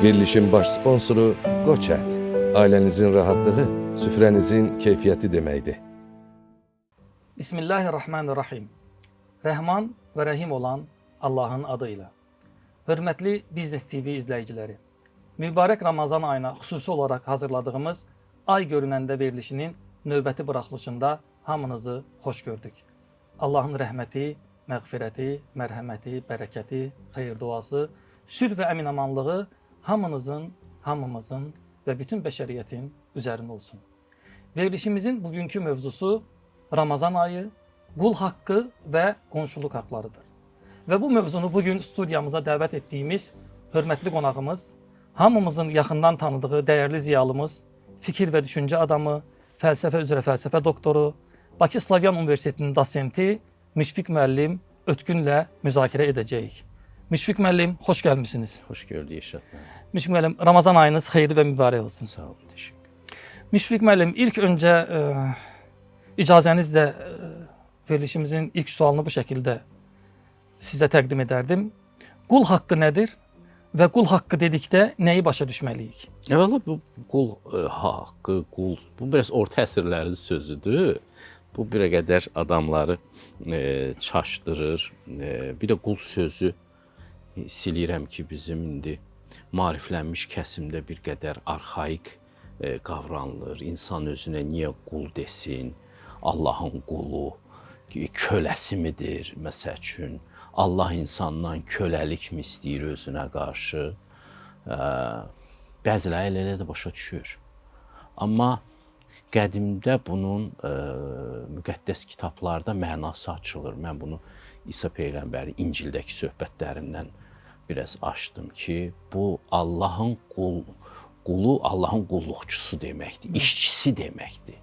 Verilişin baş sponsoru Qoçət. Ailənizin rahatlığı, süfrənizin keyfiyyəti deməkdir. Bismillahirrahmanirrahim. Rəhman və Rəhim olan Allahın adıyla. Hörmətli Biznes TV izləyiciləri, mübarək Ramazan ayına xüsusi olaraq hazırladığımız Ay Görünəndə verilişinin növbəti buraxılışında hamınızı xoş gördük. Allahın rəhməti, məğfirəti, mərhəməti, bərəkəti, xeyir duası, sülh və əminamanlığı hamımızın və bütün bəşəriyyətin üzərində olsun. Verilişimizin bugünkü mövzusu Ramazan ayı, qul haqqı və qonşuluq haqlarıdır. Və bu mövzunu bugün studiyamıza dəvət etdiyimiz hörmətli qonağımız, hamımızın yaxından tanıdığı dəyərli ziyalımız, fikir və düşüncə adamı, fəlsəfə üzrə fəlsəfə doktoru, Bakı Slavyan Universitetinin dosenti Müşfiq müəllim Ötkünlə müzakirə edəcəyik. Müşfiq müəllim, xoş gəlmisiniz. Xoş gördük İşat. Müşfiq müəllim, Ramazan ayınız xeyirli və mübarək olsun. Sağ olun, teşekkür. Müşfiq müəllim, ilk öncə icazənizlə verilişimizin ilk sualını bu şəkildə sizə təqdim edərdim. Qul haqqı nədir və qul haqqı dedikdə nəyi başa düşməliyik? Əvvəla bu qul haqqı, qul, bu biraz orta əsrlərin sözüdür. Bu bir qədər adamları çaşdırır. Bir də qul sözü silirəm ki, bizim indi maariflənmiş kəsimdə bir qədər arxaik qavranılır. İnsan özünə niyə qul desin? Allahın qulu, köləsi midir məsəl üçün? Allah insandan köləlik mi istəyir özünə qarşı? Bəziləri elə də başa düşür. Amma qədimdə bunun müqəddəs kitablarda mənası açılır. Mən bunu İsa Peyğəmbərin İncildəki söhbətlərindən biraz açdım ki, bu Allahın qulu, Allahın qulluqçusu deməkdir, işçisi deməkdir.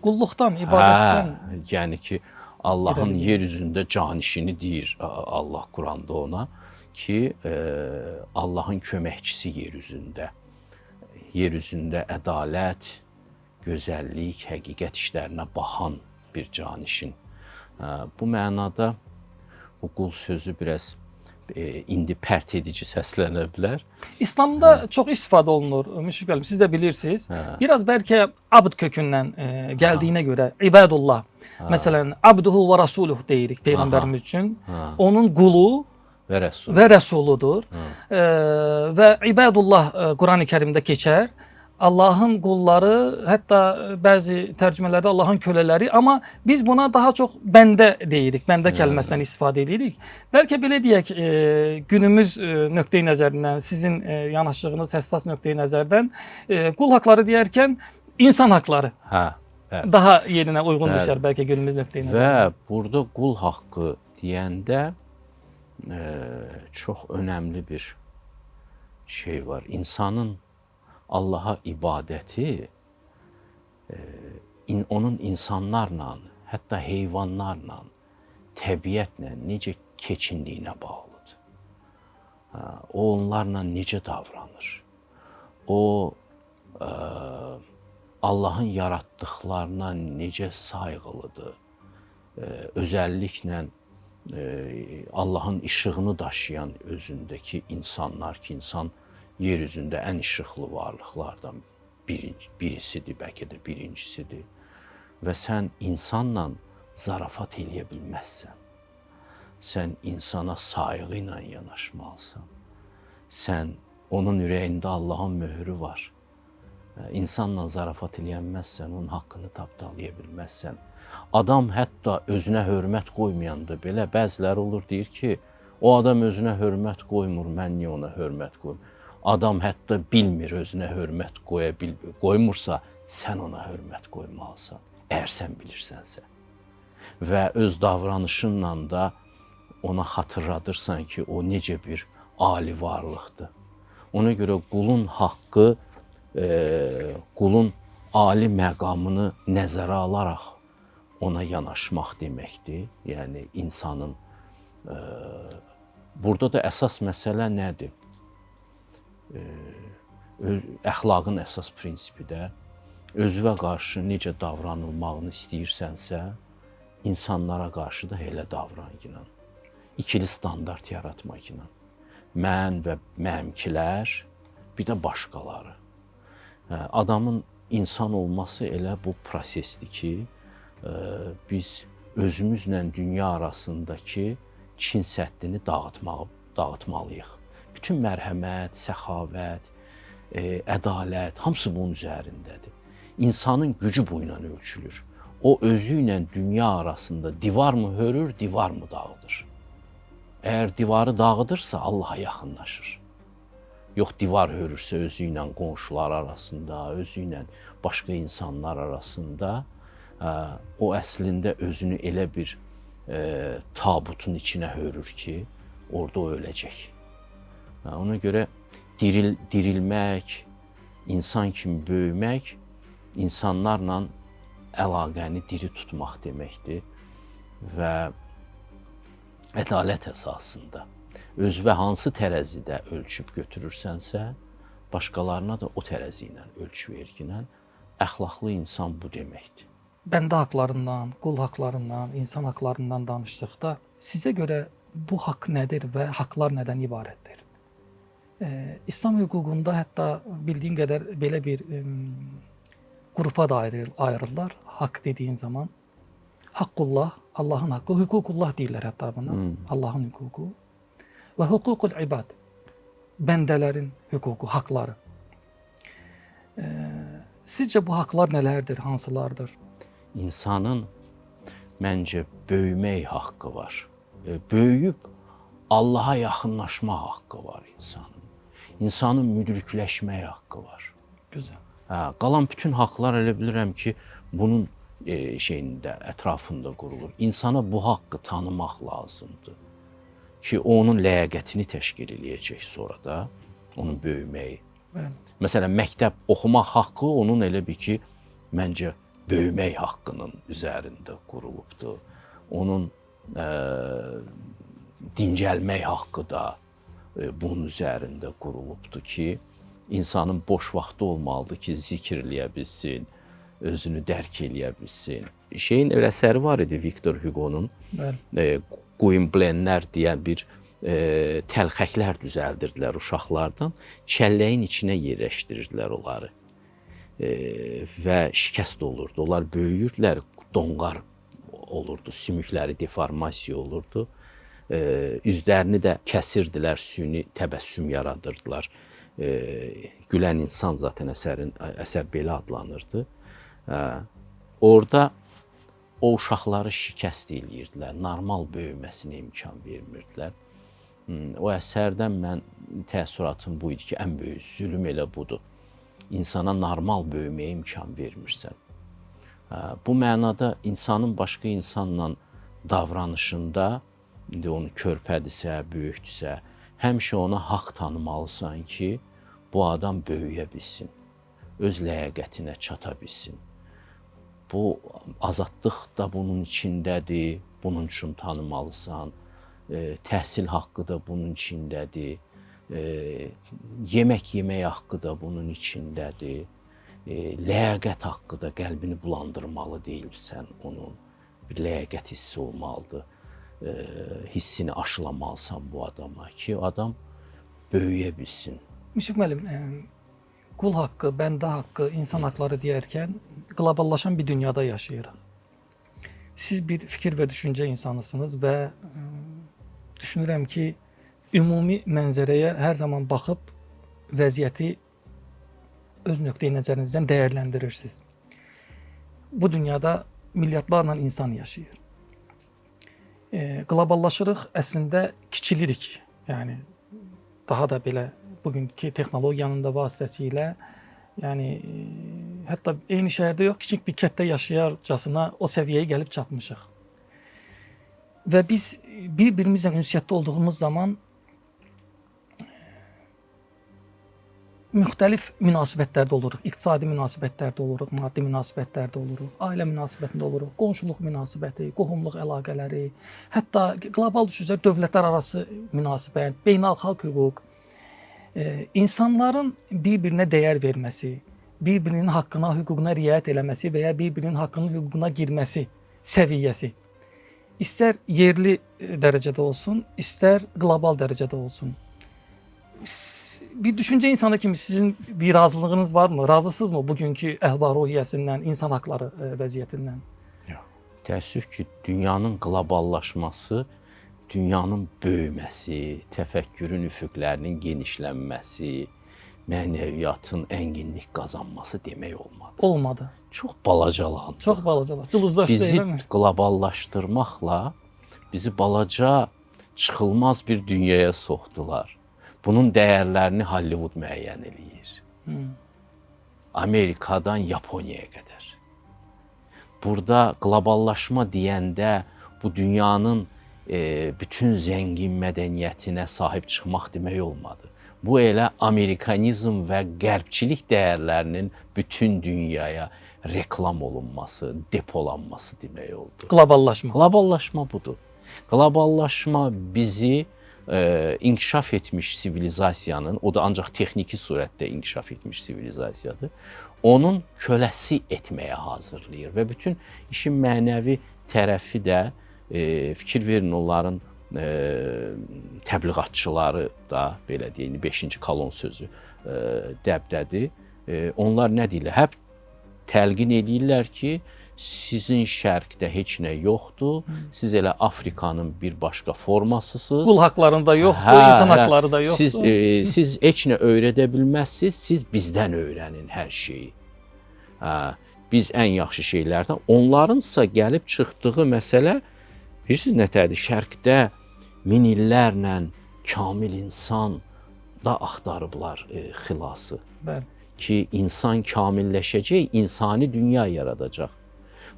Qulluqdan, ibadətdən. Yəni ki, Allahın yeryüzündə canişini deyir Allah Quranda ona ki, Allahın köməkçisi yeryüzündə. Yeryüzündə ədalət, gözəllik, həqiqət işlərinə baxan bir canişin. Bu mənada bu qul sözü biraz indi pərt edici səslənə bilər. İslamda çox istifadə olunur. Müşfiq müəllim, siz də bilirsiniz. Biraz bəlkə abd kökündən gəldiyinə görə ibadullah. Məsələn, abduhu və rasuluhu deyirik Peyğəmbərimiz üçün. Onun qulu və rəsuludur. Və ibadullah Qurani-Kərimdə keçər. Allahın qulları, hətta bəzi tərcümələrdə Allahın kölələri, amma biz buna daha çox bəndə deyirik, bəndə kəlməsindən istifadə edirik. Bəlkə belə deyək, günümüz nöqteyi nəzərindən, sizin yanaşdığınız həssas nöqteyi nəzərdən qul haqları deyərkən insan haqları daha yerinə uyğun düşər bəlkə günümüz nöqteyi nəzərindən. Və burada qul haqqı deyəndə çox önəmli bir şey var. İnsanın Allaha ibadəti onun insanlarla, hətta heyvanlarla, təbiətlə necə keçindiyinə bağlıdır. O onlarla necə davranır? O Allahın yaratdıqlarına necə sayğılıdır? Özəlliklə Allahın işığını daşıyan özündəki insanlar ki, insan yeryüzündə ən işıqlı varlıqlardan birisidir, bəlkə də birincisidir. Və sən insanla zarafat eləyə bilməzsən. Sən insana sayğı ilə yanaşmalısan. Sən onun ürəyində Allahın möhrü var. İnsanla zarafat eləyənməzsən, onun haqqını tapdalaya bilməzsən. Adam hətta özünə hörmət qoymayanda belə bəziləri olur, deyir ki, o adam özünə hörmət qoymur, mən niyə ona hörmət qoymur? Adam hətta bilmir özünə hörmət qoymursa, sən ona hörmət qoymalısan, əgər sən bilirsənsə. Və öz davranışınla da ona xatırladırsan ki, o necə bir ali varlıqdır. Ona görə qulun haqqı, qulun ali məqamını nəzərə alaraq ona yanaşmaq deməkdir. Yəni, insanın, burada da əsas məsələ nədir? Əxlaqın əsas prinsipi də özünə qarşı necə davranılmağını istəyirsənsə, insanlara qarşı da elə davran ki, ikili standart yaratmaq ilə. Mən və mənimkilər bir də başqaları. Adamın insan olması elə bu prosesdir ki, biz özümüzlə dünya arasındakı Çin səddini dağıtmalıyıq. Bütün mərhəmət, səxavət, ədalət, hamısı bunun üzərindədir. İnsanın gücü bu ilə ölçülür. O özü ilə dünya arasında divar mı hörür, divar mı dağıdır? Əgər divarı dağıdırsa Allaha yaxınlaşır. Yox, divar hörürsə özü ilə qonşular arasında, özü ilə başqa insanlar arasında, o əslində özünü elə bir tabutun içinə hörür ki, orada o öləcək. Ona görə dirilmək, insan kimi böyümək, insanlarla əlaqəni diri tutmaq deməkdir və ədalət əsasında özünə hansı tərəzidə ölçüb götürürsənsə, başqalarına da o tərəzi ilə ölçü verginən əxlaqlı insan bu deməkdir. Bəndə haqlarından, qul haqlarından, insan haqlarından danışdıqda sizə görə bu haqq nədir və haqlar nədən ibarətdir? İslam hüququnda hətta bildiyim qədər belə bir qrupa da ayrılırlar. Haqq dediyin zaman haqqullah, Allahın haqqı, hüququllah deyirlər hətta buna, Allahın hüququ və hüququl ibad, bəndələrin hüququ, haqları. Sizcə bu haqlar nələrdir, hansılardır? İnsanın məncə böyümək haqqı var. Böyüyüb Allaha yaxınlaşmaq haqqı var insanın. İnsanın müdrikləşmək haqqı var. Gözəl. Qalan bütün haqlar elə bilirəm ki, bunun şeyində, ətrafında qurulur. İnsana bu haqqı tanımaq lazımdır ki, onun ləyaqətini təşkil eləyəcək sonra da, onun böyüməyi. Məsələn, məktəb oxumaq haqqı onun elə bir ki, məncə böyümək haqqının üzərində qurulubdur. Onun dincəlmək haqqı da bunun üzərində qurulubdur ki, insanın boş vaxtı olmalıdır ki, zikr eləyə bilsin, özünü dərk eləyə bilsin. Şeyin bir əsəri var idi Victor Hugo'nun, Gwynblennlər deyən bir təlxəklər düzəldirdilər uşaqlardan, çəlləyin içinə yerləşdirirdilər onları və şikəst olurdu. Onlar böyüyürdülər, donqar olurdu, sümükləri deformasiya olurdu. Üzlərini də kəsirdilər, süni təbəssüm yaradırdılar. Gülən insan zaten əsər belə adlanırdı. Orada o uşaqları şikəst eləyirdilər, normal böyüməsinə imkan vermirdilər. O əsərdən mən təəssüratım bu idi ki, ən böyük zülm elə budur. İnsana normal böyüməyə imkan vermirsən. Bu mənada insanın başqa insanla davranışında, indi onu körpədirsə, böyükdürsə, həmişə ona haqq tanımalısan ki, bu adam böyüyə bilsin, öz ləyaqətinə çata bilsin. Bu azadlıq da bunun içindədir, bunun üçün tanımalısan. Təhsil haqqı da bunun içindədir. Yemək yemək haqqı da bunun içindədir. Ləyaqət haqqı da qəlbini bulandırmalı deyilsən onun. Bir ləyaqət hissi olmalıdır. Hissini aşılamalısan bu adama ki, adam böyüyə bilsin. Müşfiq müəllim, qul haqqı, bəndə haqqı, insan haqları deyərkən qloballaşan bir dünyada yaşayırıq. Siz bir fikir və düşüncə insanısınız və düşünürəm ki, ümumi mənzərəyə hər zaman baxıb vəziyyəti öz nöqteyi nəzərinizdən dəyərləndirirsiniz. Bu dünyada milyardlarla insan yaşayır. Qloballaşırıq, əslində kiçilirik. Yəni daha da belə bugünkü texnologiyanın da vasitəsilə, yəni hətta eyni şəhərdə yox, kiçik bir kənddə yaşayarcasına o səviyyəyə gəlib çatmışıq. Və biz bir-birimizlə ünsiyyətdə olduğumuz zaman müxtəlif münasibətlərdə oluruq. İqtisadi münasibətlərdə oluruq, maddi münasibətlərdə oluruq, ailə münasibətində oluruq, qonşuluq münasibəti, qohumluq əlaqələri, hətta qlobal düşüşlər, dövlətlər arası münasibət, beynəlxalq hüquq, insanların bir-birinə dəyər verməsi, bir-birinin haqqına, hüququna riayət eləməsi və ya bir-birinin haqqının hüququna girməsi səviyyəsi istər yerli dərəcədə olsun, istər qlobal dərəcədə olsun. bir düşünce insanı kimi sizin bir razılığınız var mı? Razısınız mı bugünkü əhval-ruhiyyəsindən, insan haqları vəziyyətindən? Təəssüf ki, dünyanın qloballaşması, dünyanın böyüməsi, təfəkkürün üfüqlərinin genişlənməsi, mənəviyyatın ənginlik qazanması demək olmadı. Olmadı. Çox balacalandı. Çox balacalar. Cılızlaşdı, Bizi eləmi? qloballaşdırmaqla bizi balaca, çıxılmaz bir dünyaya soxdular. Bunun dəyərlərini Hollywood müəyyən eləyir. Amerikadan Yaponiyaya qədər. Burada qloballaşma deyəndə bu dünyanın bütün zəngin mədəniyyətinə sahib çıxmaq demək olmadı. Bu elə Amerikanizm və qərbçilik dəyərlərinin bütün dünyaya reklam olunması, depolanması demək oldu. Qloballaşma. Qloballaşma budur. Qloballaşma bizi inkişaf etmiş sivilizasiyanın, o da ancaq texniki surətdə inkişaf etmiş sivilizasiyadır, onun köləsi etməyə hazırlayır və bütün işin mənəvi tərəfi də fikir verin onların təbliğatçıları da belə deyək, 5-ci kolon sözü dəbdədir. Onlar nə deyirlər? Həp təlqin edirlər ki, sizin şərqdə heç nə yoxdur. Siz elə Afrikanın bir başqa formasısınız. Qul haqlarında yoxdur, insan haqları da yoxdur. Siz heç nə öyrədə bilməzsiniz. Siz bizdən öyrənin hər şeyi. Biz ən yaxşı şeylərdən. Onlarınsa gəlib çıxdığı məsələ, bilirsiniz nətərdir? Şərqdə min illərlə kamil insan da axtarıblar xilası. Bəli. Ki insan kamilləşəcək, insani dünya yaradacaq.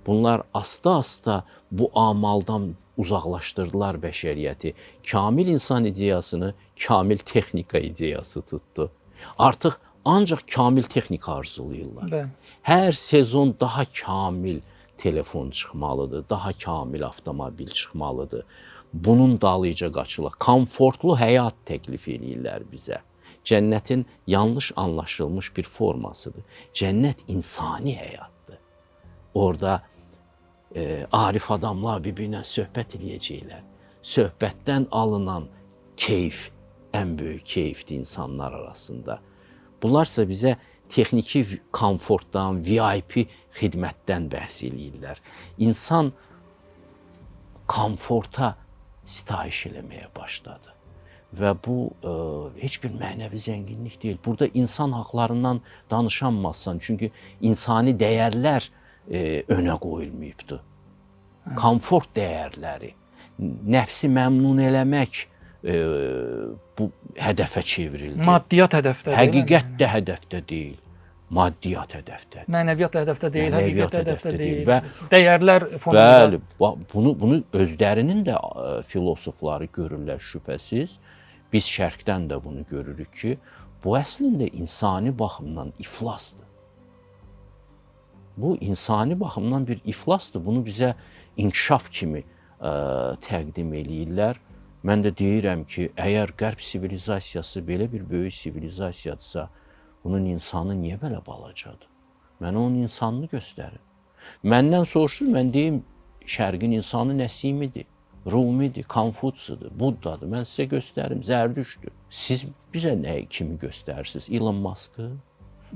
Bunlar asta-asta bu amaldan uzaqlaşdırdılar bəşəriyyəti. Kamil insan ideyasını kamil texnika ideyası tutdu. Artıq ancaq kamil texnika arzulayırlar. Bəli. Hər sezon daha kamil telefon çıxmalıdır, daha kamil avtomobil çıxmalıdır. Bunun dalıyca qaçırlar. Komfortlu həyat təklif edirlər bizə. Cənnətin yanlış anlaşılmış bir formasıdır. Cənnət insani həyatdır. Orada arif adamlar bir-birinə söhbət eləyəcəklər. Söhbətdən alınan keyf ən böyük keyfdir insanlar arasında. Bunlarsa bizə texniki komfortdan, VIP xidmətdən bəhs eləyirlər. İnsan komforta sitayiş eləməyə başladı. Və bu heç bir mənəvi zənginlik deyil. Burada insan haqlarından danışanmazsan. Çünki insani dəyərlər önə qoyulmayıbdır. Komfort dəyərləri, nəfsi məmnun eləmək bu hədəfə çevrildi. Maddiyyat hədəfdə deyil. Həqiqət də hədəfdə deyil. Maddiyyat hədəfdə. Mənəviyyat hədəfdə deyil, Mənəviyyat həqiqət hədəfdə hədəfdə deyil. deyil. Və dəyərlər fonunda. Bəli, bunu özlərinin də filosofları görürlər şübhəsiz. Biz şərqdən də bunu görürük ki, bu əslində insani baxımdan iflasdır. Bu insani baxımdan bir iflasdır. Bunu bizə inkişaf kimi təqdim eləyirlər. Mən də deyirəm ki, əgər qərb sivilizasiyası belə bir böyük sivilizasiyadırsa, bunun insanı niyə belə balacadır? Mənə onun insanını göstərin. Məndən soruşsun, mən deyim, şərqin insanı Nəsimidir, Rumidir, Konfutsiyadır, Buddadır. Mən sizə göstərim, Zərdüştdür. Siz bizə nə kimi göstərirsiniz? Elon Musk'ı,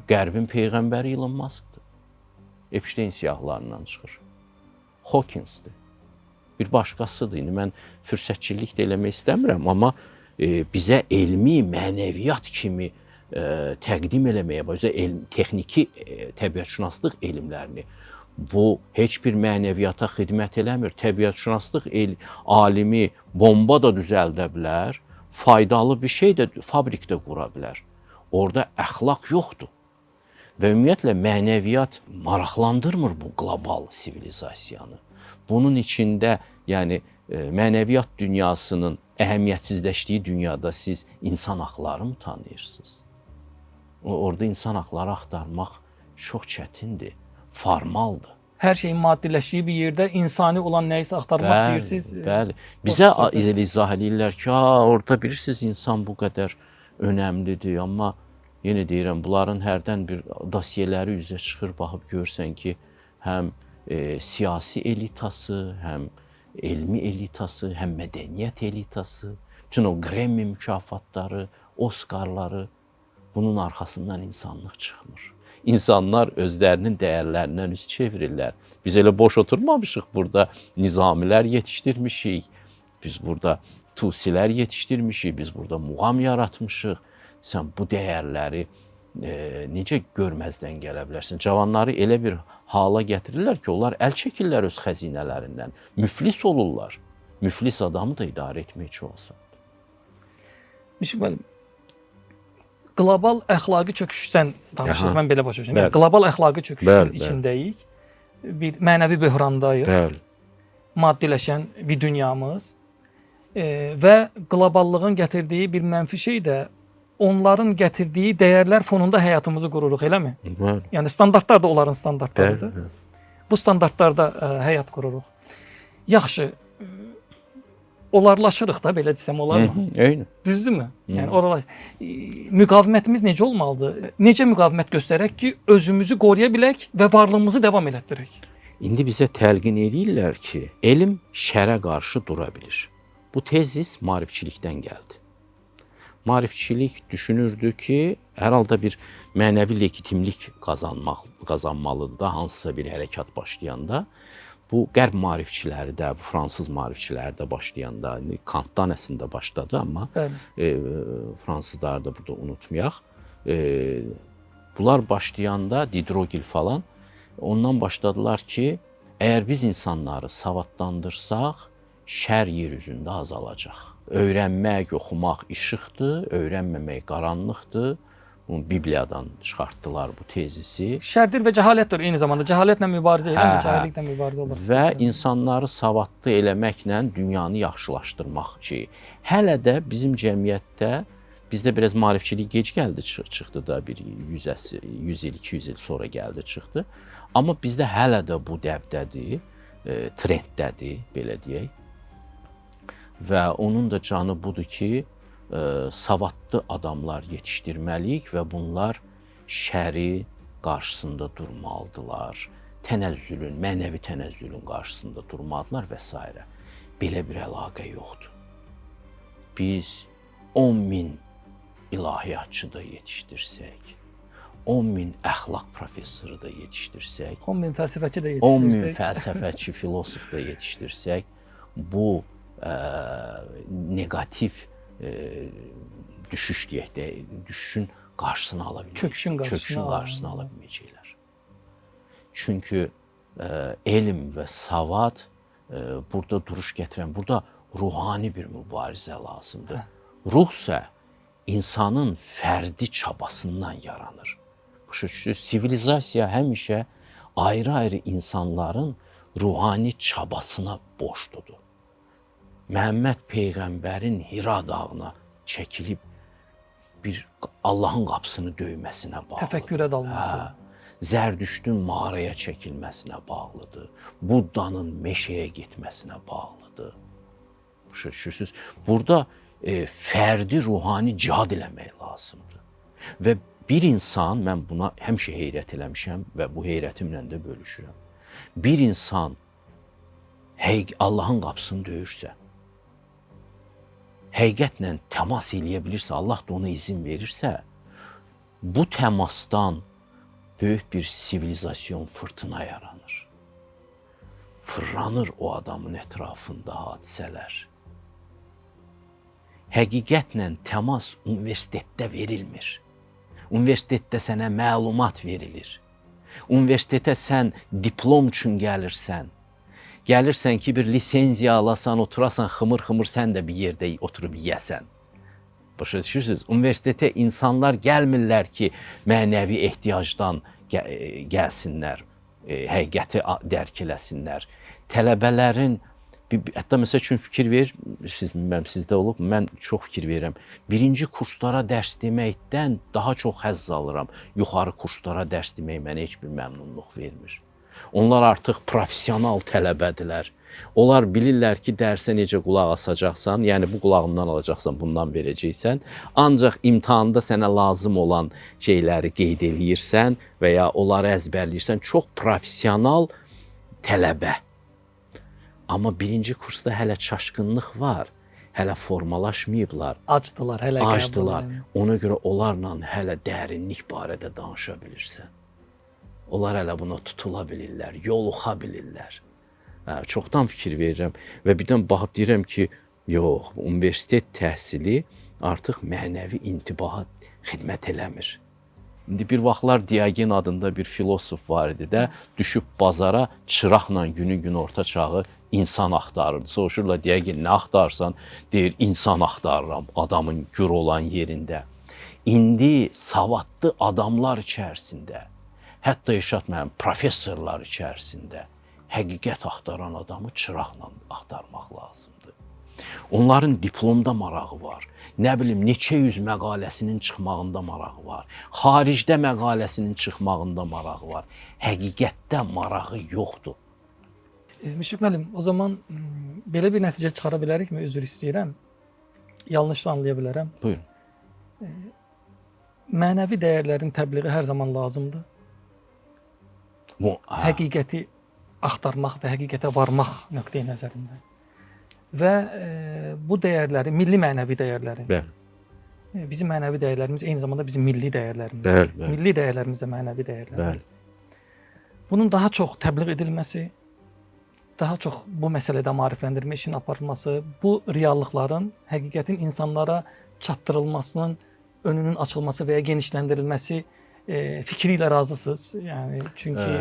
qərbin peyğəmbəri Elon Musk'dır. Epstein siyahlarından çıxır. Hawkins'dir. Bir başqasıdır. İndi mən fürsətçilik də eləmək istəmirəm, amma bizə elmi, mənəviyyat kimi təqdim eləməyə, texniki təbiətşünaslıq elmlərini, bu heç bir mənəviyyata xidmət eləmir. Təbiətşünaslıq alimi bomba da düzəldə bilər, faydalı bir şey də fabrikdə qura bilər. Orada əxlaq yoxdur. Və ümumiyyətlə mənəviyyat maraqlandırmır bu qlobal sivilizasiyanı. Bunun içində, yəni mənəviyyat dünyasının əhəmiyyətsizləşdiyi dünyada siz insan haqları mı tanıyırsınız? Orada insan haqları axtarmaq çox çətindir, formaldır. Hər şeyin maddiləşdiyi bir yerdə insani olan nəyisə axtarmaq deyirsiniz. Bəli. Bizə izah edirlər ki, orada bilirsiniz insan bu qədər önəmlidir, amma yenə deyirəm, bunların hərdən bir dosyeləri üzə çıxır, baxıb görsən ki, həm siyasi elitası, həm elmi elitası, həm mədəniyyət elitası, bütün o Grammy mükafatları, Oscarları bunun arxasından insanlıq çıxmır. İnsanlar özlərinin dəyərlərindən üz çevirirlər. Biz elə boş oturmamışıq burada. Nizamilər yetişdirmişik. Biz burada tusilər yetişdirmişik. Biz burada muğam yaratmışıq. Sən bu dəyərləri necə görməzdən gələ bilərsən? Cavanları elə bir hala gətirirlər ki, onlar əl çəkirlər öz xəzinələrindən. Müflis olurlar. Müflis adamı da idarə etmək çox asandır. Müşfiq müəllim, qlobal əxlaqi çöküşdən danışırıq. Mən belə başa düşürəm. Yəni, Bəli. qlobal əxlaqi çöküşün Bəli, bəli. içindəyik. Bir mənəvi böhrandayıq. Bəli. Maddiləşən bir dünyamız və qloballığın gətirdiyi bir mənfi şey də onların gətirdiyi dəyərlər fonunda həyatımızı qururuq, eləmi? Bəli. Yəni standartlar da onların standartlarıdır. Bəli. Bu standartlarda həyat qururuq. Yaxşı, onlarlaşırıq da, belə desəm olar mı? Eyni. Düzdürmü? Yəni oralar müqavimətimiz necə olmalıdır? Necə müqavimət göstərək ki, özümüzü qoruya bilək və varlığımızı davam elətdirək? İndi bizə təlqin eləyirlər ki, elm şərə qarşı dura bilir. Bu tezis maarifçilikdən gəldi. Maarifçilik düşünürdü ki, hər halda bir mənəvi legitimlik qazanmalıdır da, hansısa bir hərəkat başlayanda. Bu qərb maarifçiləri də, bu fransız maarifçiləri də başlayanda, Kantdan əslində başladı, amma fransızları da burada unutmayaq. Bunlar başlayanda, Diderot falan, ondan başladılar ki, əgər biz insanları savadlandırsaq, şər yer üzündə azalacaq. Öyrənmək, oxumaq işıqdır, öyrənməmək qaranlıqdır. Bunu Bibliyadan çıxartdılar bu tezisi. Şərdir və cəhalətdir eyni zamanda. Cəhalətlə mübarizə eləmir, cahilliklə mübarizə olur. Və insanları savadlı eləməklə dünyanı yaxşılaşdırmaq şeyi. Hələ də bizim cəmiyyətdə, bizdə biraz maarifçilik gec gəldi, çıxdı da bir 100 il, 200 il sonra gəldi, çıxdı. Amma bizdə hələ də bu dəbdədir, trenddədir, belə deyək. Və onun da canı budur ki, savadlı adamlar yetişdirməliyik və bunlar şəri qarşısında durmalıdırlar. Tənəzzülün, mənəvi tənəzzülün qarşısında durmalıdırlar və s. Belə bir əlaqə yoxdur. Biz 10.000 ilahiyyatçı da yetişdirsək, 10.000 əxlaq professoru da yetişdirsək, 10.000 fəlsəfəçi də 10.000 yetişdirsək, fəlsəfəçi, filosof da yetişdirsək, bu negativ düşüş deyək də, düşüşün qarşısını ala bilməyəcəklər. çöküşün qarşısını ala bilməyəcəklər. Çünki elm və savad burada duruş gətirən, burada ruhani bir mübarizə lazımdır. Ruh isə insanın fərdi çabasından yaranır. Başa düşürsünüz, sivilizasiya həmişə ayrı-ayrı insanların ruhani çabasına borcludur. Məhəmməd Peyğəmbərin Hira dağına çəkilib bir Allahın qapısını döyməsinə bağlıdır. təfəkkürə dalması. Zərdüştün mağaraya çəkilməsinə bağlıdır. Buddanın meşəyə getməsinə bağlıdır. Başa düşürsünüz? Burada fərdi ruhani cihad eləmək lazımdır. Və bir insan, mən buna həmişə heyrət eləmişəm və bu heyrətimlə də bölüşürəm. Bir insan Allahın qapısını döyürsə, həqiqətlə təmas eləyə bilirsə, Allah da ona izin verirsə, bu təmasdan böyük bir sivilizasyon fırtına yaranır. Fırlanır o adamın ətrafında hadisələr. Həqiqətlə təmas universitetdə verilmir. Universitetdə sənə məlumat verilir. Universitetə sən diplom üçün gəlirsən. Gəlirsən ki, bir lisenziya alasan, oturasan, xımır-xımır sən də bir yerdə oturub yiyəsən. Başa düşürsünüz? Universitetə insanlar gəlmirlər ki, mənəvi ehtiyacdan gəlsinlər, həqiqəti dərk eləsinlər. Tələbələrin, hətta məsəl üçün fikir verir, sizdə olub, mən çox fikir verirəm. Birinci kurslara dərs deməkdən daha çox həzz alıram. Yuxarı kurslara dərs demək mənə heç bir məmnunluq vermir. Onlar artıq professional tələbədirlər. Onlar bilirlər ki, dərsə necə qulaq asacaqsan, yəni bu qulağından alacaqsan, bundan verəcəksən. Ancaq imtahanda sənə lazım olan şeyləri qeyd eləyirsən və ya onları əzbərləyirsən. Çox professional tələbə. Amma birinci kursda hələ çaşqınlıq var. hələ formalaşmayıblar, Acdılar, hələ qəbul acdılar. edilmir. Ona görə onlarla hələ dərinlik barədə danışa bilirsən. Onlar hələ buna tutula bilirlər, yoluxa bilirlər. Çoxdan fikir verirəm və birdən baxıb deyirəm ki, yox, universitet təhsili artıq mənəvi intibaha xidmət eləmir. İndi bir vaxtlar Diogen adında bir filosof var idi də, düşüb bazara çıraqla günü orta çağı insan axtarırdı. Soruşurlar, Diogen nə axtarsan? Deyir, insan axtarıram adamın gür olan yerində. İndi savadlı adamlar içərisində, hətta yaşatmayan professorlar içərisində həqiqət axtaran adamı çıraqla axtarmaq lazımdır. Onların diplomda marağı var. Nə bilim, neçə yüz məqaləsinin çıxmağında marağı var. Xaricdə məqaləsinin çıxmağında marağı var. Həqiqətdə marağı yoxdur. Müşfiq müəllim, o zaman belə bir nəticə çıxara bilərikmi? Üzr istəyirəm. Yanlış da anlaya bilərəm. Buyurun. Mənəvi dəyərlərin təbliği hər zaman lazımdır. Həqiqəti axtarmaq və həqiqətə varmaq nöqteyi nəzərində. Və bu dəyərləri, milli mənəvi dəyərlərin, Bəli. bizim mənəvi dəyərlərimiz eyni zamanda bizim milli dəyərlərimiz. Bəli, bəli. Milli dəyərlərimiz də mənəvi dəyərlərimiz. Bəli. Bunun daha çox təbliğ edilməsi, daha çox bu məsələdə maarifləndirmə işinin aparılması, bu reallıqların, həqiqətin insanlara çatdırılmasının önünün açılması və ya genişləndirilməsi fikri ilə razısınız. Yəni çünki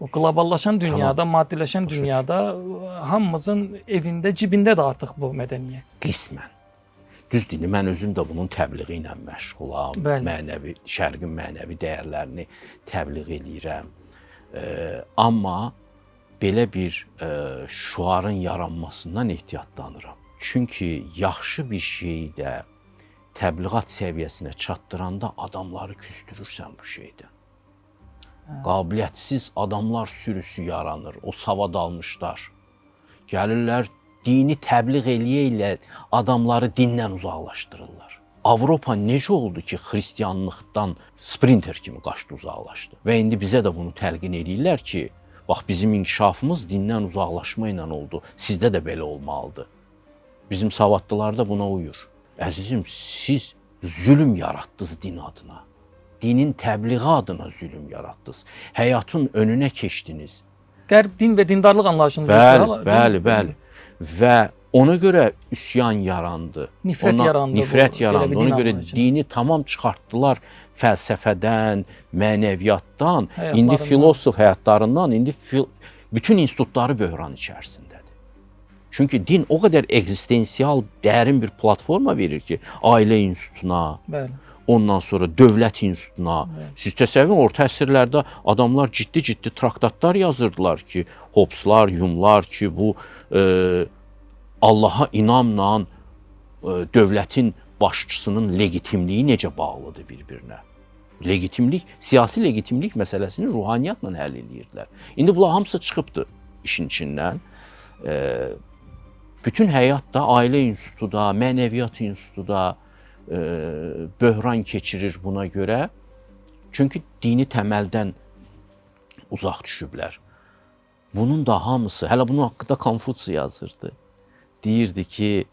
o qloballaşan dünyada, maddiləşən dünyada hamımızın evində, cibində də artıq bu mədəniyyət. Qismən. Düzdür, mən özüm də bunun təbliği ilə məşğulam. Bəli. Mənəvi, şərqin mənəvi dəyərlərini təbliğ eləyirəm. Amma belə bir şüarın yaranmasından ehtiyatlanıram. Çünki yaxşı bir şeyi də təbliğat səviyyəsinə çatdıranda adamları küstürürsən bu şeydən. Qabiliyyətsiz adamlar sürüsü yaranır, o savad almışlar. Gəlirlər, dini təbliğ eləyə adamları dindən uzaqlaşdırırlar. Avropa necə oldu ki, xristianlıqdan sprinter kimi qaçdı, uzaqlaşdı. Və indi bizə də bunu təlqin eləyirlər ki, bax, bizim inkişafımız dindən uzaqlaşma ilə oldu. Sizdə də belə olmalıdır. Bizim savadlılar da buna uyur. Əzizim, siz zülm yaratdınız din adına. Dinin təbliği adına zülm yaratdınız. Həyatın önünə keçdiniz. Qərb din və dindarlıq anlayışını Bəli. Və ona görə üsyan yarandı. Nifrət yarandı. Nifrət yarandı. Ona görə anlayışını. dini tamam çıxartdılar fəlsəfədən, mənəviyyatdan, indi filosof həyatlarından, indi bütün institutları böhran içərisindədir. Çünki din o qədər ekzistensial, dərin bir platforma verir ki, ailə institutuna, Bəli. ondan sonra dövlət institutuna. Siz təsəvvür, orta əsrlərdə adamlar ciddi traktatlar yazırdılar ki, Hobbeslar, Hume'lar ki, bu Allaha inamla dövlətin başçısının legitimliyi necə bağlıdır bir-birinə. Legitimlik, siyasi legitimlik məsələsini ruhaniyyatla həll edirdilər. İndi bunlar hamısı çıxıbdır işin içindən. Bütün həyat da ailə institutu da, mənəviyyat institutu da böhran keçirir buna görə. Çünki dini təməldən uzaq düşüblər. Bunun da hamısı, hələ bunun haqqında Konfutsi yazırdı. Deyirdi ki,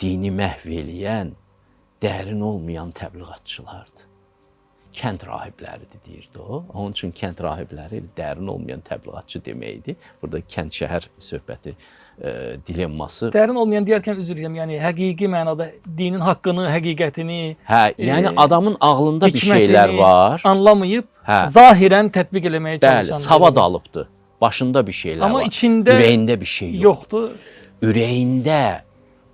dini məhv eləyən dərin olmayan təbliğatçılardır. Kənd rahibləridir deyirdi o. Onun üçün kənd rahibləri dərin olmayan təbliğatçı deməkdir. Burada kənd-şəhər söhbəti dilemması. Dərin olmayan deyərkən üzr istəyirəm. Yəni həqiqi mənada dinin haqqını, həqiqətini, Yəni adamın ağlında bir şeylər var. Anlamayıb, zahirən tətbiq eləməyə çalışan. Bəli, savad alıbdı. Başında bir şeylər var. Amma içində ürəyində bir şey yoxdur. Ürəyində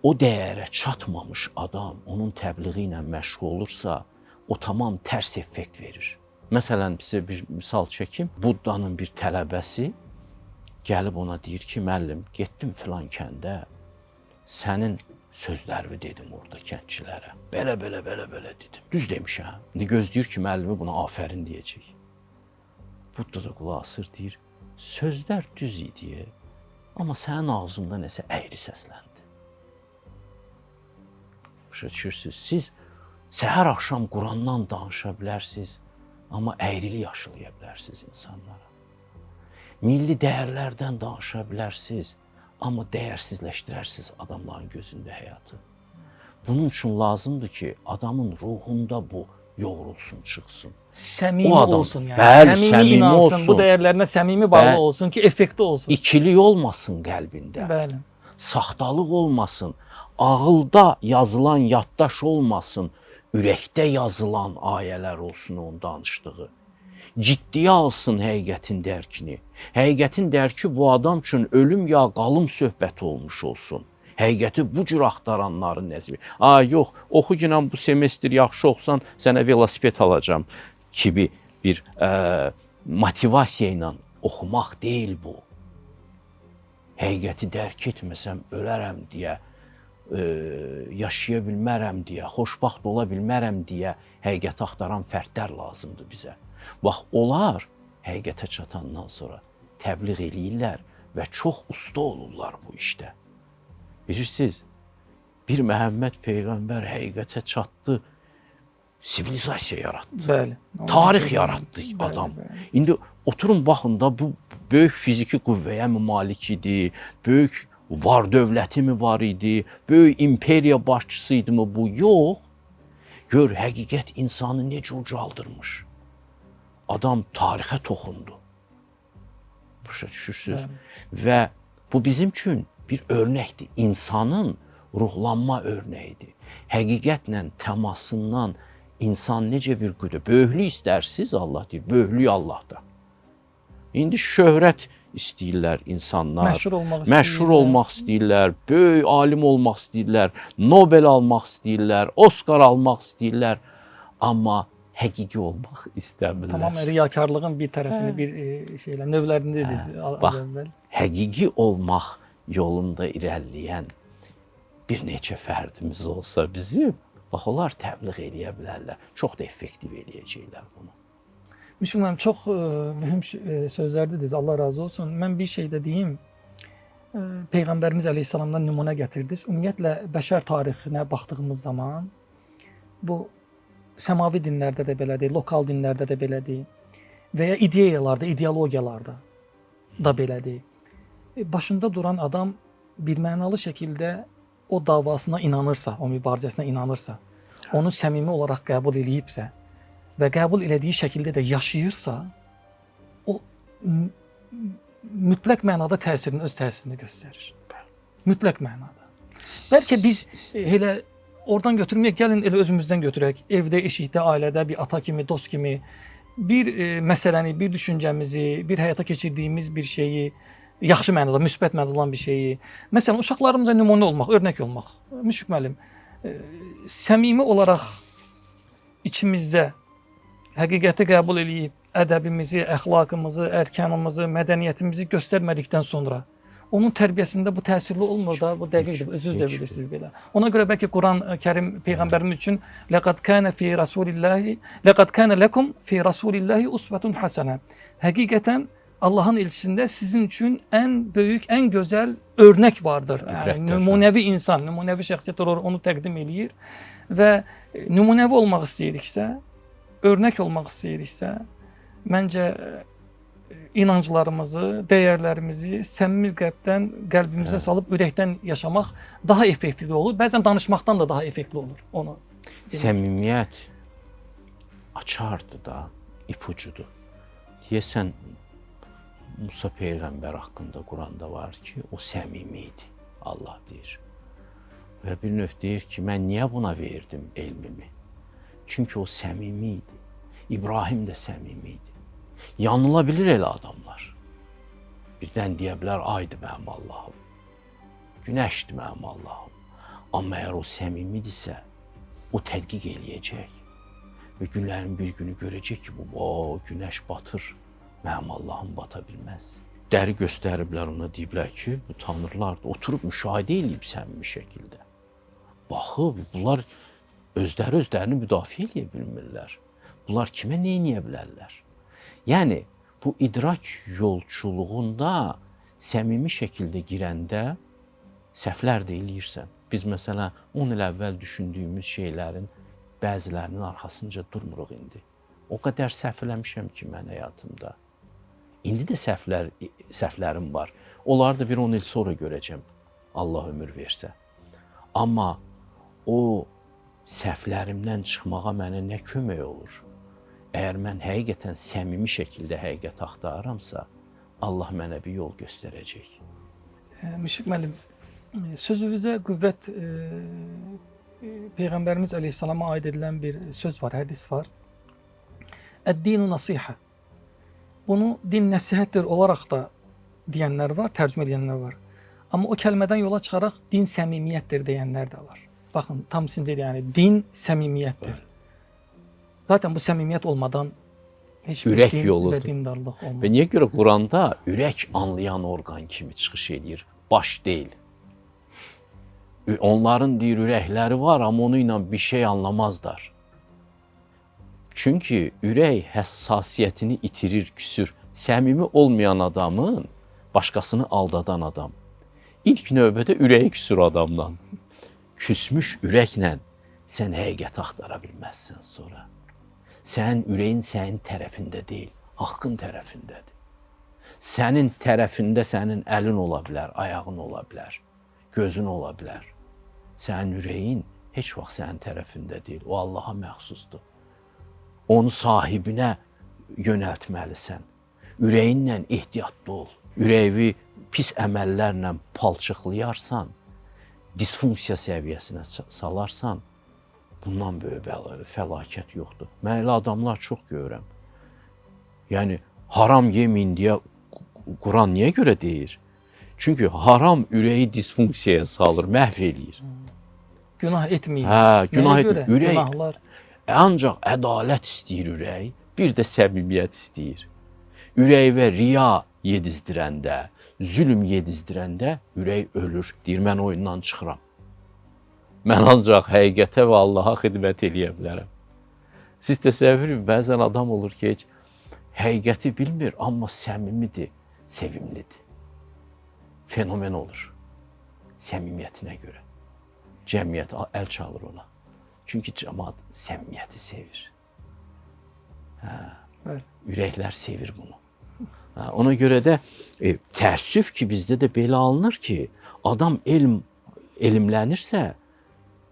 o dəyərə çatmamış adam onun təbliği ilə məşğul olursa, o tamam tərs effekt verir. Məsələn, sizə bir misal çəkim. Buddanın bir tələbəsi gəlib ona deyir ki, müəllim, getdim filan kəndə, sənin sözlərini dedim orada kəndçilərə. Belə dedim. Düz demişəm. İndi gözləyir ki, müəllimi buna afərin deyəcək. Budda da qulaq asır, deyir, sözlər düz idi, amma sənin ağzında nəsə əyri səsləndi. Başa düşürsünüz, siz səhər axşam Qurandan danışa bilərsiniz, amma əyrilik aşılaya bilərsiniz insanlara. Milli dəyərlərdən danışa bilərsiniz, amma dəyərsizləşdirərsiniz adamların gözündə həyatı. Bunun üçün lazımdır ki, adamın ruhunda bu yoğrulsun, çıxsın. Səmimi O adam- olsun yəni. Bəli, səmimi səmimi inansın, olsun. bu dəyərlərinə səmimi bağlı Bəli. olsun ki, effekti olsun. İkilik olmasın qəlbində. Bəli. Saxtalıq olmasın. Ağılda yazılan yaddaş olmasın. Ürəkdə yazılan ayələr olsun onun danışdığı. Ciddiyə alsın həqiqətin dərkini. Həqiqətin dərki bu adam üçün ölüm ya qalım söhbəti olmuş olsun. Həqiqəti bu cür axtaranların nəzmi. Yox, oxu günən bu semestr yaxşı oxusan sənə velosiped alacağam kimi bir motivasiya ilə oxumaq deyil bu. Həqiqəti dərk etməsəm ölərəm deyə, yaşaya bilmərəm deyə, xoşbaxt ola bilmərəm deyə həqiqəti axtaran fərdlər lazımdır bizə. Bax, onlar həqiqətə çatandan sonra təbliğ eləyirlər və çox usta olurlar bu işdə. Bilirsiniz, bir Məhəmməd Peyğəmbər həqiqətə çatdı, sivilizasiya yaratdı. Bəli. Tarix yaratdı adam. İndi oturun baxın da bu böyük fiziki qüvvəyə mi malik idi, böyük var dövləti mi var idi, böyük imperiya başçısı idi mi bu? Yox. Gör, həqiqət insanı necə ucaldırmış. Adam tarixə toxundu. Başa düşürsünüz? Və bu bizim üçün bir örnəkdir. İnsanın ruhlanma örnəyidir. Həqiqətlə təmasından insan necə bir qüdrət. Böyüklük istərsiniz, Allah deyir, böyüklük Allahda. İndi şöhrət istəyirlər insanlar. Məşhur olmaq istəyirlər, böyük alim olmaq istəyirlər, Nobel almaq istəyirlər, Oscar almaq istəyirlər. Amma həqiqi olmaq istəmirlər. Tamam, riyakarlığın bir tərəfini bir şeylə növlərində Bax, həqiqi olmaq yolunda irəliləyən bir neçə fərdimiz olsa bizim, bax, onlar təbliğ eləyə bilərlər. Çox da effektiv eləyəcəklər bunu. Müşfiq müəllim, çox mühüm sözlər dediniz, Allah razı olsun. Mən bir şey də deyim, Peyğəmbərimiz əleyhissalamdan nümunə gətirdiniz. Ümumiyyətlə, bəşər tarixinə baxdığımız zaman, bu səmavi dinlərdə də belədir, lokal dinlərdə də belədir və ya ideyalarda, ideologiyalarda da belədir. Başında duran adam bir mənalı şəkildə o davasına inanırsa, o mübarizəsinə inanırsa, onu səmimi olaraq qəbul eləyibsə və qəbul elədiyi şəkildə də yaşayırsa, o mütləq mənada öz təsirini göstərir. Mütləq mənada. Bəlkə biz elə oradan götürməyək, gəlin elə özümüzdən götürək. Evdə, eşikdə, ailədə bir ata kimi, dost kimi bir məsələni, bir düşüncəmizi, bir həyata keçirdiyimiz bir şeyi, yaxşı mənada, müsbət mənada olan bir şeyi, məsələn, uşaqlarımıza nümunə olmaq, örnək olmaq. Müşfiq müəllim, səmimi olaraq içimizdə həqiqəti qəbul eləyib, ədəbimizi, əxlaqımızı, ərkanımızı, mədəniyyətimizi göstərmədikdən sonra onun tərbiyəsində bu təsirli olmur da, bu dəqiqdir, özünüz də bilirsiniz belə. Ona görə bəlkə Quran-Kərim Peyğəmbərimiz üçün لَقَدْ كَانَ لَكُمْ فِي رَسُولِ اللّٰهِ اُسْوَةٌ حَسَنَةٌ. Həqiqətən Allahın elçisində sizin üçün ən böyük, ən gözəl örnək vardır. Yəni, nümunəvi insan, nümunəvi şəxsiyyət onu təqdim eləyir və nümunəvi olmaq istəyiriksə, örnək olmaq istəyiriksə, məncə inanclarımızı, dəyərlərimizi səmimi qəlbimizə salıb ürəkdən yaşamaq daha effektiv olur. Bəzən danışmaqdan da daha effektiv olur onu. Səmimiyyət açardır da, ipucudur. Deyəsən, Musa Peyğəmbər haqqında Quranda var ki, o səmimi idi, Allah deyir. Və bir növ deyir ki, mən niyə buna verdim elmimi? Çünki o səmimi idi. İbrahim də səmimi idi. Yanıla bilir elə adamlar. Birdən deyə bilər, aydır mənim Allahım. Günəşdir mənim Allahım. Amma əgər o səmimidirsə, o tədqiq eləyəcək. Və günlərin bir günü görəcək ki, günəş batır, mənim Allahım bata bilməz. Dəri göstəriblər ona, deyiblər ki, bu tanrılar da oturub müşahidə eləyib səmimi şəkildə. Baxıb, bunlar özlərini müdafiə eləyə bilmirlər. Bunlar kimə nə eləyə bilərlər? Yəni, bu idrak yolçuluğunda səmimi şəkildə girəndə səhvlər də eləyirsən. Biz məsələn 10 il əvvəl düşündüyümüz şeylərin bəzilərinin arxasınca durmuruq indi. O qədər səhv eləmişəm ki, mən həyatımda. İndi də səhvlərim var. Onları da bir 10 il sonra görəcəm. Allah ömür versə. Amma o səhvlərimdən çıxmağa mənə nə kömək olur? Əgər mən həqiqətən səmimi şəkildə həqiqət axtarıramsa, Allah mənə bir yol göstərəcək. Müşfiq müəllim, sözünüzə qüvvət Peyğəmbərimiz əleyhissalama aid edilən bir söz var, hədis var. Əd-dinu nasihə. Bunu din nəsihətdir olaraq da deyənlər var, tərcümə edənlər var. Amma o kəlmədən yola çıxaraq din səmimiyyətdir deyənlər də var. Baxın, tam sizin dediğiniz, yəni din səmimiyyətdir. Zaten bu səmimiyyət olmadan heç bir Ürək din yoludur. və dindarlıq olmaz. Və niyə görə Quranda ürək anlayan orqan kimi çıxış edir, baş deyil. Onların deyir ürəkləri var, amma onu ilə bir şey anlamazlar. Çünki ürək həssasiyyətini itirir, küsür. Səmimi olmayan adamın başqasını aldadan adam. İlk növbədə ürəyi küsür adamdan. Küsmüş ürəklə sən həqiqət axtara bilməzsən sonra. Sənin ürəyin sənin tərəfində deyil, haqqın tərəfindədir. Sənin tərəfində sənin əlin ola bilər, ayağın ola bilər, gözün ola bilər. Sənin ürəyin heç vaxt sənin tərəfində deyil, o Allaha məxsusdur. Onu sahibinə yönəltməlisən. Ürəyinlə ehtiyatlı ol. Ürəyi pis əməllərlə palçıqlayarsan, disfunksiya səviyyəsinə salarsan, bundan böyük fəlakət yoxdur. Mən elə adamlar çox görürəm. Yəni, haram yemin deyə Quran niyə görə deyir? Çünki haram ürəyi disfunksiyaya salır, məhv eləyir. Günah etməyin. Hə, günah etməyin. Ürək Günahlar. ancaq ədalət istəyir ürək, bir də səmimiyyət istəyir. Ürək və riya yedizdirəndə, zülm yedizdirəndə ürək ölür, deyir, mən oyundan çıxıram. Mən ancaq həqiqətə və Allaha xidmət eləyə bilərəm. Siz təsəvvür edin, bəzən adam olur ki, heç həqiqəti bilmir, amma səmimidir, sevimlidir. Fenomen olur, səmimiyyətinə görə. Cəmiyyət əl çalır ona. Çünki cəmaat səmimiyyəti sevir. Evet. Ürəklər sevir bunu. Ona görə də təəssüf ki, bizdə də belə alınır ki, adam elmlənirsə,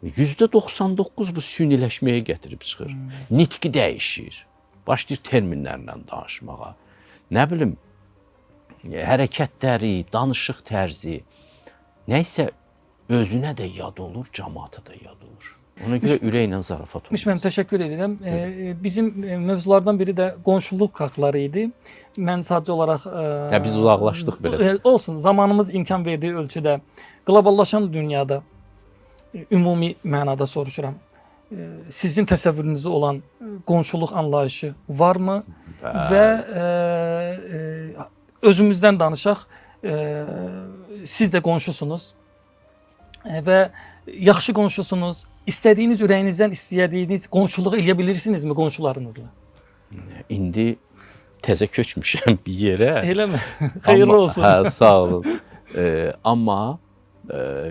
%99 bu süniləşməyə gətirib çıxır. Nitqi dəyişir. Başlayır terminlərlə danışmağa. Nə bilim, hərəkətləri, danışıq tərzi, nəysə özünə də yad olur, cəmaata da yad olur. Ona görə ürəklə zarafat olmaz. Mən təşəkkür edirəm. Bizim mövzulardan biri də qonşuluq haqları idi. Mən sadəcə olaraq... Biz uzaqlaşdıq biraz. Olsun, zamanımız imkan verdiyi ölçüdə qloballaşan dünyada ümumi mənada soruşuram. Sizin təsəvvürünüzdə olan qonşuluq anlayışı varmı? Və özümüzdən danışaq. Siz də qonşusunuz və yaxşı qonşusunuz. İstədiyiniz, ürəyinizdən istədiyiniz qonşuluğu eləyə bilirsinizmi qonşularınızla? İndi təzə köçmüşəm bir yerə. Eləmi? Xeyirli olsun. Hə, sağ olun. Amma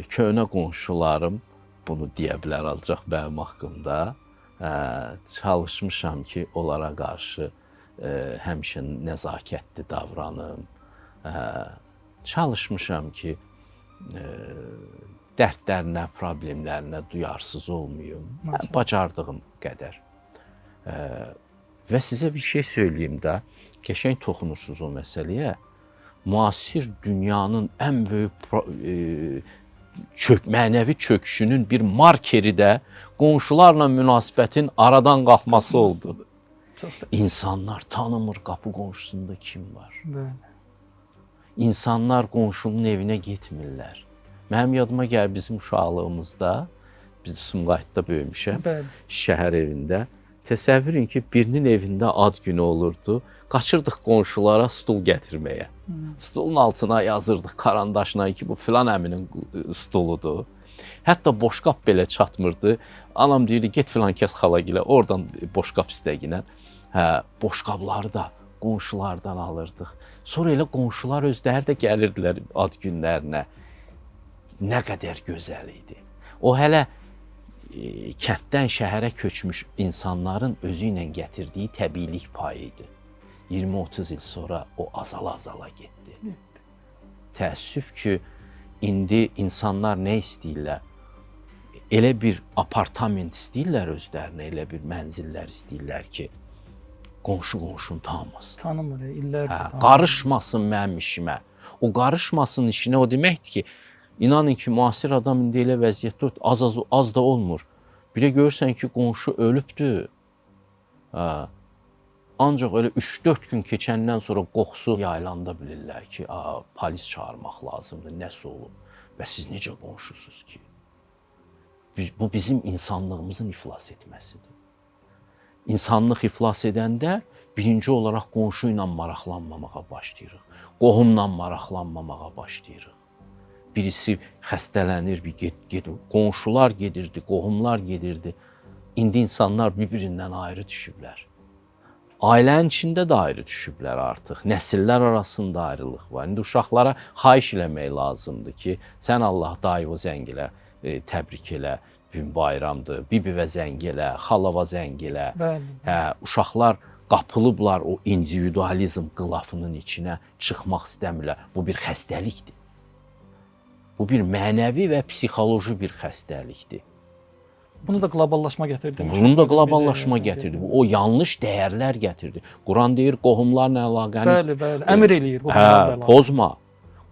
köhnə qonşularım bunu deyə bilər ancaq mənim haqqımda. Çalışmışam ki, onlara qarşı həmişə nəzakətli davranım. Çalışmışam ki, dərdlərinə, problemlərinə duyarsız olmayım. Bacardığım qədər. Və sizə bir şey söyləyim də, qəşəng toxunursunuz o məsələyə. Müasir dünyanın ən böyük mənəvi çöküşünün bir markeri də qonşularla münasibətin aradan qalxması oldu. İnsanlar tanımır qapı qonşusunda kim var. İnsanlar qonşunun evinə getmirlər. Mənim yadıma gəlir bizim uşaqlığımızda, biz Sumqayıtda böyümüşəm, şəhər evində. Təsəvvürün ki, birinin evində ad günü olurdu. Qaçırdıq qonşulara stul gətirməyə. Stulun altına yazırdıq karandaşla ki, bu filan əminin stuludur. Hətta boşqab belə çatmırdı. Anam deyirdi, get filan kəs xalagilə, oradan boşqab istəginə. Boşqabları da qonşulardan alırdıq. Sonra elə qonşular özləri də gəlirdilər ad günlərinə. Nə qədər gözəl idi. O hələ kənddən şəhərə köçmüş insanların özü ilə gətirdiyi təbiilik payı idi. 20-30 il sonra o azala-azala getdi. təəssüf ki, indi insanlar nə istəyirlər? Elə bir apartament istəyirlər özlərinə, elə bir mənzillər istəyirlər ki, qonşu qonşunu tanımasın. Tanımır, illərdir. Hə, qarışmasın mənim işimə. O qarışmasın işinə o deməkdir ki, inanın ki, müasir adam indi elə vəziyyətdə az da olmur. Bir də görürsən ki, qonşu ölübdür. Hə. Ancaq elə 3-4 gün keçəndən sonra qoxusu yayılanda bilirlər ki, polis çağırmaq lazımdır, nəsə olub. Və siz necə qonşusunuz ki? Bu bizim insanlığımızın iflas etməsidir. İnsanlıq iflas edəndə birinci olaraq qonşu ilə maraqlanmamağa başlayırıq. Qohumla maraqlanmamağa başlayırıq. Birisi xəstələnir, qonşular gedirdi, qohumlar gedirdi. İndi insanlar bir-birindən ayrı düşüblər. Ailənin içində də ayrı düşüblər artıq. Nəsillər arasında ayrılıq var. İndi uşaqlara xahiş eləmək lazımdır ki, sən Allah dayıva zəng elə, təbrik elə, gün bayramdır, bibivə zəng elə, xalava zəng elə. Hə, uşaqlar qapılıblar o individualizm qılafının içinə çıxmaq istəmirlər. Bu bir xəstəlikdir. Bu bir mənəvi və psixoloji bir xəstəlikdir. Bunu da qloballaşma gətirdi. Bunu da qloballaşma gətirdi. O yanlış dəyərlər gətirdi. Quran deyir, qohumlarla əlaqəni... Bəli, bəli, əmr eləyir. Hə, pozma.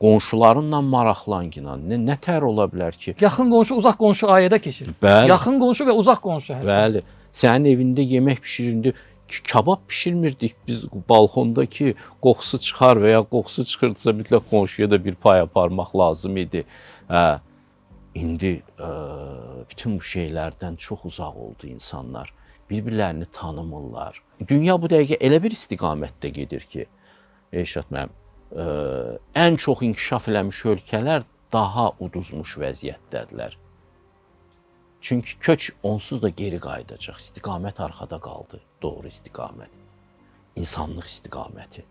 Qonşularınla maraqlan ki, nə tər ola bilər ki? Yaxın qonşu, uzaq qonşu ayədə keçir. Bəli. Yaxın qonşu və uzaq qonşu. Bəli. Sənin evində yemək bişirindi, kabab bişirmirdik biz balkonda ki, qoxusu çıxar və ya qoxusu çıxırdısa mütləq qonşuya da bir pay aparmaq lazım idi. Hə. İndi bütün bu şeylərdən çox uzaq oldu insanlar. Bir-birlərini tanımırlar. Dünya bu dəqiqə elə bir istiqamətdə gedir ki, Elşad müəllim, ən çox inkişaf eləmiş ölkələr daha uduzmuş vəziyyətdədirlər. Çünki köç onsuz da geri qayıdacaq. İstiqamət arxada qaldı. Doğru istiqamət. İnsanlıq istiqaməti.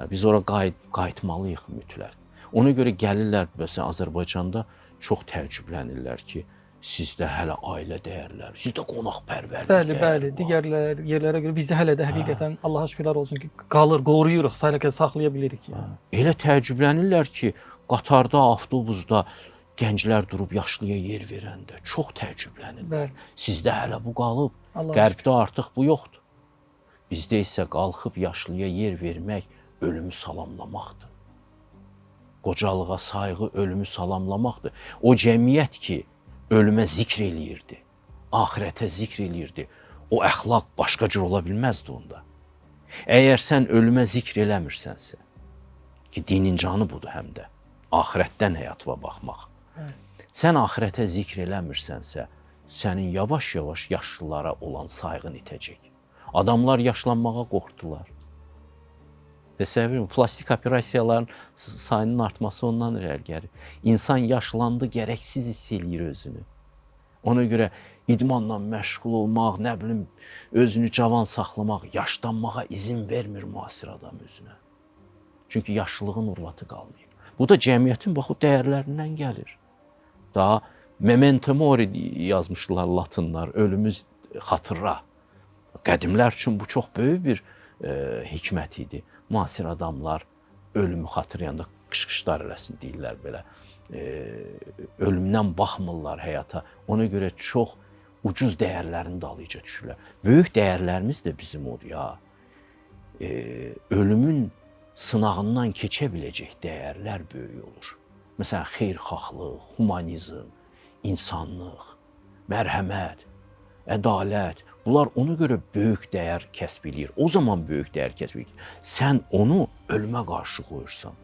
Biz ora qayıtmalıyıq mütləq. Ona görə gəlirlər, məsələn, Azərbaycanda çox təəccüblənirlər ki, sizdə hələ ailə dəyərləri, sizdə qonaqpərvərlik dəyəri var. Bəli, digər yerlərə görə bizdə hələ də həqiqətən Allaha şükürlər olsun ki, qalır, qoruyuruq, saxlaya bilirik. Elə təəccüblənirlər ki, qatarda, avtobusda gənclər durub yaşlıya yer verəndə çox təəccüblənirlər. Sizdə hələ bu qalıb, Qərbdə artıq bu yoxdur. Bizdə isə qalxıb yaşlıya yer vermək ölümü salamlamaqdır. Qocalığa sayğı ölümü salamlamaqdır. O cəmiyyət ki, ölümə zikr eləyirdi, axirətə zikr eləyirdi, o əxlaq başqa cür ola bilməzdi onda. Əgər sən ölümə zikr eləmirsənsə, ki, dinin canı budur həm də, axirətdən həyatıva baxmaq. Sən axirətə zikr eləmirsənsə, sənin yavaş-yavaş yaşlılara olan sayğın itəcək. Adamlar yaşlanmağa qorxdular. Təsəvvür, plastik operasiyaların sayının artması ondan irəli gəlir. İnsan yaşlandı, gərəksiz hiss eləyir özünü. Ona görə idmanla məşğul olmaq, nə bilim, özünü cavan saxlamaq, yaşlanmağa izin vermir müasir adam özünə. Çünki yaşlılığın urvatı qalmayıb. Bu da cəmiyyətin bax o dəyərlərindən gəlir. Daha memento mori yazmışdılar latınlar, ölümüz xatırla. Qədimlər üçün bu çox böyük bir hikmət idi. Müasir adamlar ölümü xatırlayanda qışqışlar eləsin deyirlər belə. Ölümdən baxmırlar həyata. Ona görə çox ucuz dəyərlərin dalıyca düşürlər. Böyük dəyərlərimiz də bizim odur ya. Ölümün sınağından keçə biləcək dəyərlər böyük olur. Məsələn, xeyirxahlıq, humanizm, insanlıq, mərhəmət, ədalət. Bunlar ona görə böyük dəyər kəsb edir. O zaman böyük dəyər kəsb edir. Sən onu ölümə qarşı qoyursan.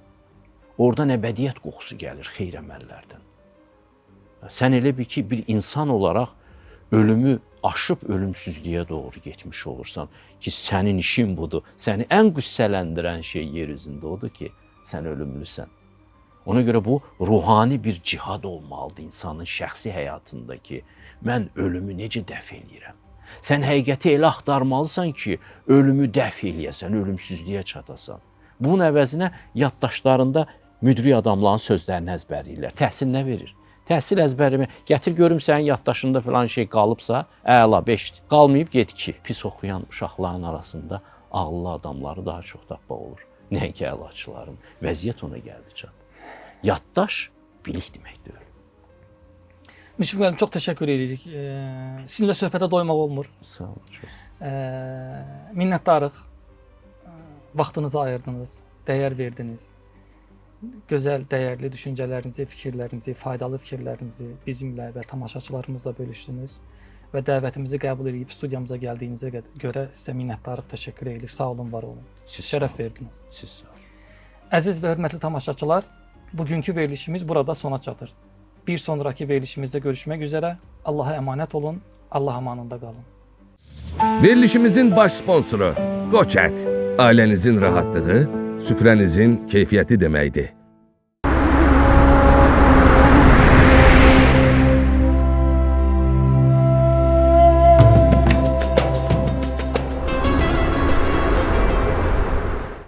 Oradan əbədiyyət qoxusu gəlir xeyir əməllərdən. Sən elə bil ki, bir insan olaraq ölümü aşıb ölümsüzlüyə doğru getmiş olursan ki, sənin işin budur. Səni ən qüssələndirən şey yer üzündə odur ki, sən ölümlüsən. Ona görə bu ruhani bir cihad olmalıdır insanın şəxsi həyatındakı. Mən ölümü necə dəf eləyirəm? Sən həqiqəti elə axtarmalısan ki, ölümü dəf eləyəsən, ölümsüzlüyə çatasan. Bunun əvəzinə yaddaşlarında müdrik adamların sözlərini əzbərləyirlər. Təhsil nə verir? Təhsil əzbərləmə, gətir görüm sənin yaddaşında filan şey qalıbsa, əla 5-dir. Qalmayıb get 2. Pis oxuyan uşaqların arasında ağıllı adamları daha çox tapmaq olur. Nəinki əlaçıların. Vəziyyət ona gəldi can. Yaddaş bilik deməkdir. Müşfiq müəllim, çox təşəkkür edirik. Sizinlə söhbətə doymaq olmur. Sağ olun. Çox. Minnətdarıq. Vaxtınızı ayırdınız, dəyər verdiniz. Gözəl, dəyərli düşüncələrinizi, fikirlərinizi, faydalı fikirlərinizi bizimlə və tamaşaçılarımızla bölüşdünüz və dəvətimizi qəbul edib studiyamıza gəldiyinizə görə sizə minnətdarıq, təşəkkür edirik. Sağ olun, var olun. Şərəf verdiniz. Siz sağ olun. Əziz və hörmətli tamaşaçılar, bugünkü verilişimiz burada sona çatır. Bir sonraki verilişimizdə görüşmək üzrə. Allaha əmanət olun, Allah amanında qalın. Verilişimizin baş sponsoru Qoçət. Ailənizin rahatlığı, süfrənizin keyfiyyəti deməkdir.